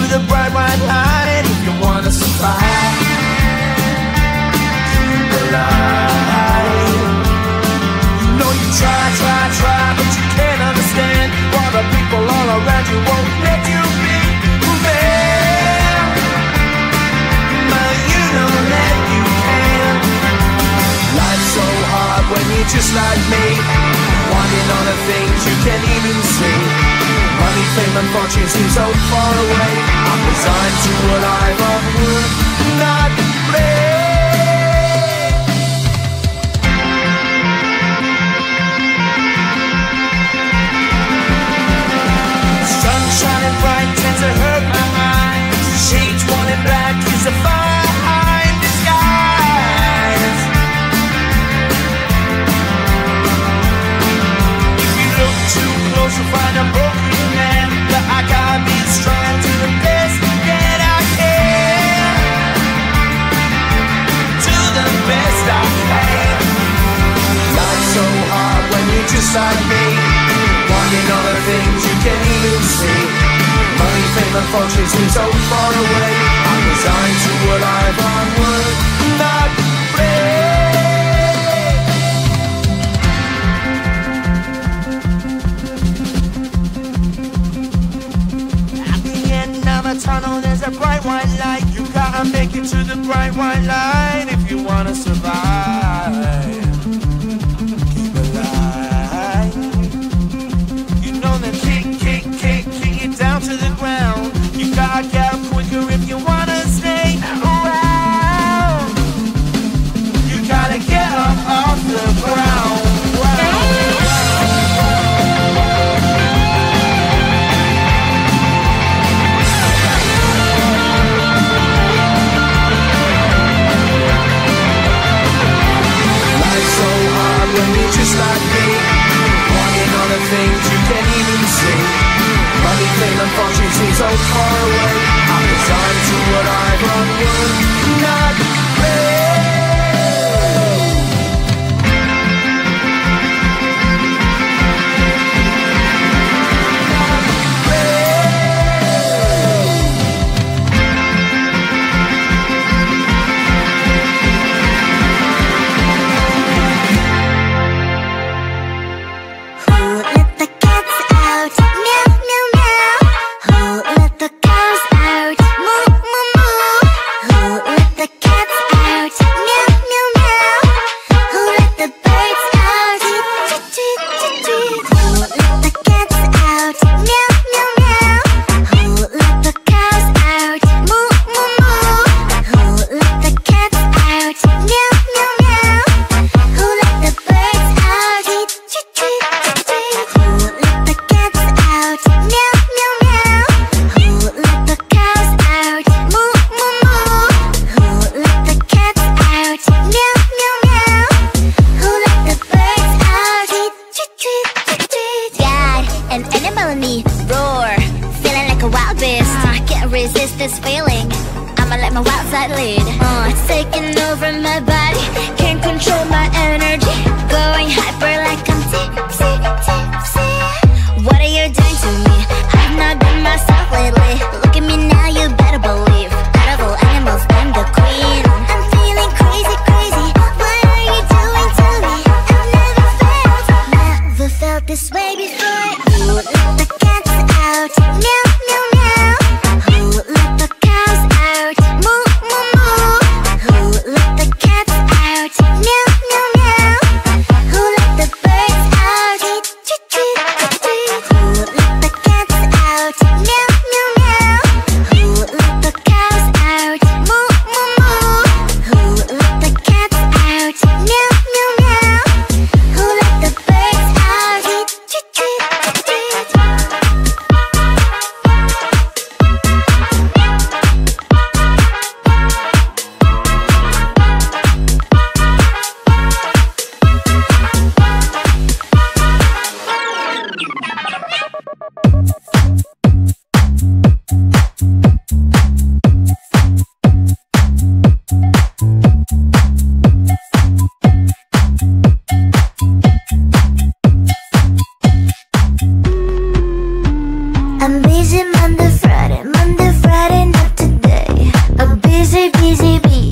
the bright white light if you wanna survive. Keep alive. You know you try, but you can't understand why the people all around you won't let you be who they are. But you know that you can. Life's so hard when you're just like me, wanting all the things you can't even see. Money, fame and fortune seem so far away. I'm resigned to what I've would not play. Sun shining bright tends to hurt my eyes. Shades worn in black is a fine disguise. If you look too close you'll find a broken man, but I gotta be strong to the best that I can. To the best I can. Life's so hard when you're just like me, wanting all the things you can't even see. Money, fame and fortune seem so far away. I'm resigned to what I've would not play. At the end of a tunnel there's a bright white light. You gotta make it to the bright white light if you wanna survive. Keep alive. You know that kick it down to the ground. You gotta get up quicker if you wanna stay around. You gotta get up off the ground. Life's so hard when you're just like me, wanting all the things you can't even see. Money, fame and fortune seem so far away. I'm resigned to what I've would not play. I'm busy Monday, Friday, busy bee.